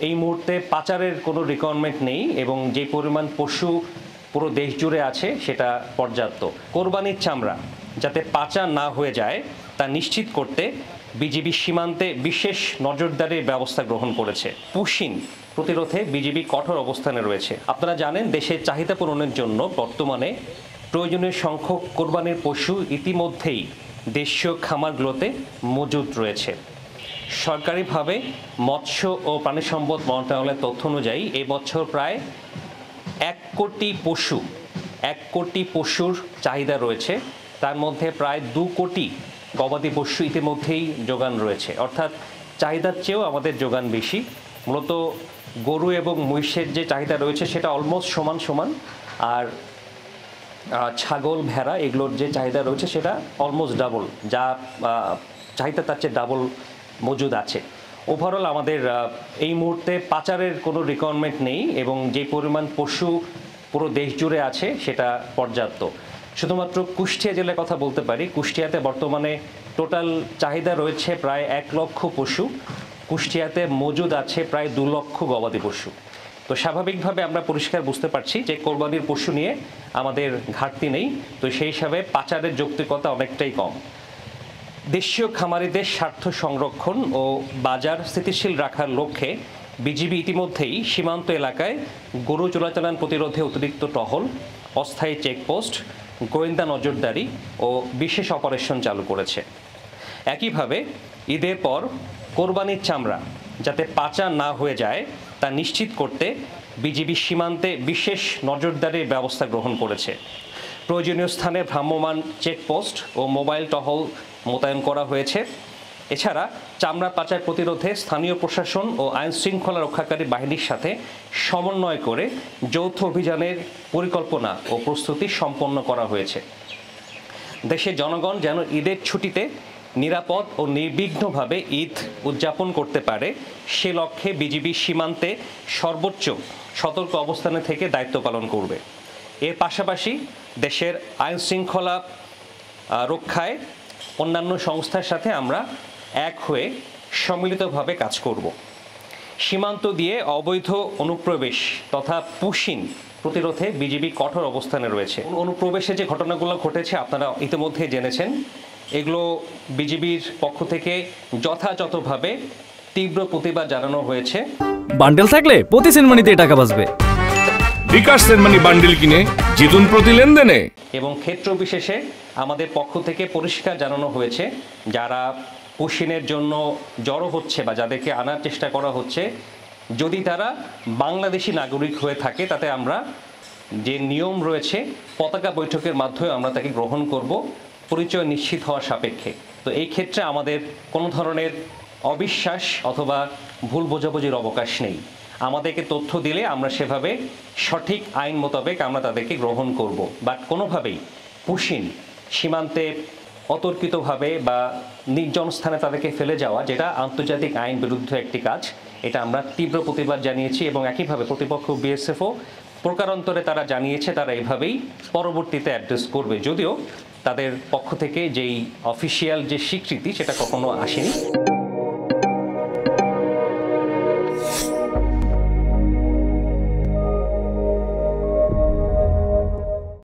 এই মুহূর্তে পাচারের কোনো রিকোয়ারমেন্ট নেই এবং যে পরিমাণ পশু পুরো দেশ জুড়ে আছে সেটা পর্যাপ্ত। কোরবানির চামড়া যাতে পাচার না হয়ে যায় তা নিশ্চিত করতে বিজিবি সীমান্তে বিশেষ নজরদারির ব্যবস্থা গ্রহণ করেছে। পুশিন প্রতিরোধে বিজিবি কঠোর অবস্থানে রয়েছে। আপনারা জানেন, দেশের চাহিদা পূরণের জন্য বর্তমানে প্রয়োজনীয় সংখ্যক কোরবানির পশু ইতিমধ্যেই দেশীয় খামারগুলোতে মজুদ রয়েছে। সরকারিভাবে মৎস্য ও প্রাণী সম্পদ মন্ত্রণালয়ের তথ্য অনুযায়ী এই বছর প্রায় 1 কোটি পশুর চাহিদা রয়েছে। তার মধ্যে প্রায় 2 কোটি গবাদি পশু ইতিমধ্যেই যোগান রয়েছে, অর্থাৎ চাহিদার চেয়েও আমাদের যোগান বেশি। মূলত গরু এবং মহিষের যে চাহিদা রয়েছে সেটা অলমোস্ট সমান, আর ছাগল ভেড়া এগুলোর যে চাহিদা রয়েছে সেটা অলমোস্ট ডাবল, যা চাহিদা তার চেয়ে ডাবল মজুদ আছে। ওভারঅল আমাদের এই মুহূর্তে পাচারের কোনো রিকোয়ারমেন্ট নেই এবং যে পরিমাণ পশু পুরো দেশ জুড়ে আছে সেটা পর্যাপ্ত। শুধুমাত্র কুষ্টিয়া জেলার কথা বলতে পারি, কুষ্টিয়াতে বর্তমানে টোটাল চাহিদা রয়েছে প্রায় 1 লক্ষ পশু। কুষ্টিয়াতে মজুদ আছে প্রায় 2 লক্ষ গবাদি পশু। তো স্বাভাবিকভাবে আমরা পরিষ্কার বুঝতে পারছি যে কোরবানির পশু নিয়ে আমাদের ঘাটতি নেই, তো সেই হিসাবে পাচারের যৌক্তিকতা অনেকটাই কম। দেশীয় খামারিদের স্বার্থ সংরক্ষণ ও বাজার স্থিতিশীল রাখার লক্ষ্যে বিজিবি ইতিমধ্যেই সীমান্ত এলাকায় গরু চোরাচালান প্রতিরোধে অতিরিক্ত টহল, অস্থায়ী চেকপোস্ট, গোয়েন্দা নজরদারি ও বিশেষ অপারেশন চালু করেছে। একইভাবে ঈদের পর কোরবানির চামড়া যাতে পাচার না হয়ে যায় তা নিশ্চিত করতে বিজিবি সীমান্তে বিশেষ নজরদারির ব্যবস্থা গ্রহণ করেছে। প্রয়োজনীয় স্থানে ভ্রাম্যমাণ চেকপোস্ট ও মোবাইল টহল মোতায়েন করা হয়েছে। এছাড়া চামড়া পাচার প্রতিরোধে স্থানীয় প্রশাসন ও আইন শৃঙ্খলা রক্ষাকারী বাহিনীর সাথে সমন্বয় করে যৌথ অভিযানের পরিকল্পনা ও প্রস্তুতি সম্পন্ন করা হয়েছে। দেশের জনগণ যেন ঈদের ছুটিতে নিরাপদ ও নির্বিঘ্নভাবে ঈদ উদযাপন করতে পারে সে লক্ষ্যে বিজিবি সীমান্তে সর্বোচ্চ সতর্ক অবস্থানে থেকে দায়িত্ব পালন করবে। এর পাশাপাশি দেশের আইন শৃঙ্খলা রক্ষায় অন্যান্য সংস্থার সাথে আমরা এক হয়ে সম্মিলিতভাবে কাজ করব। সীমান্ত দিয়ে অবৈধ অনুপ্রবেশ তথা পুশিন প্রতিরোধে বিজিবি কঠোর অবস্থানে রয়েছে। অনুপ্রবেশে যে ঘটনাগুলো ঘটেছে আপনারা ইতিমধ্যে জেনেছেন, এগুলো বিজিবির পক্ষ থেকে যথাযথভাবে তীব্র প্রতিবাদ জানানো হয়েছে। বান্ডেল থাকলে প্রতি সেনমানিতে টাকা বাঁচবে। বিকাশ সেনমানি বান্ডেল কিনে জিতুন প্রতি লেনদেনে। এবং ক্ষেত্র বিশেষে আমাদের পক্ষ থেকে পরিষ্কার জানানো হয়েছে, যারা পুশিনের জন্য জড়ো হচ্ছে বা যাদেরকে আনার চেষ্টা করা হচ্ছে, যদি তারা বাংলাদেশি নাগরিক হয়ে থাকে তাতে আমরা যে নিয়ম রয়েছে পতাকা বৈঠকের মাধ্যমে আমরা তাকে গ্রহণ করব, পরিচয় নিশ্চিত হওয়ার সাপেক্ষে। তো এই ক্ষেত্রে আমাদের কোনো ধরনের অবিশ্বাস অথবা ভুল বোঝাবুঝির অবকাশ নেই। আমাদেরকে তথ্য দিলে আমরা সেভাবে সঠিক আইন মোতাবেক আমরা তাদেরকে গ্রহণ করব। বাট কোনোভাবেই পুশিন সীমান্তে অতর্কিতভাবে বা নির্জন স্থানে তাদেরকে ফেলে যাওয়া, যেটা আন্তর্জাতিক আইন বিরুদ্ধ একটি কাজ, এটা আমরা তীব্র প্রতিবাদ জানিয়েছি। এবং একইভাবে প্রতিপক্ষ বিএসএফও প্রকারান্তরে তারা জানিয়েছে তারা এভাবেই পরবর্তীতে অ্যাড্রেস করবে, যদিও তাদের পক্ষ থেকে যেই অফিসিয়াল যে স্বীকৃতি সেটা কখনো আসেনি।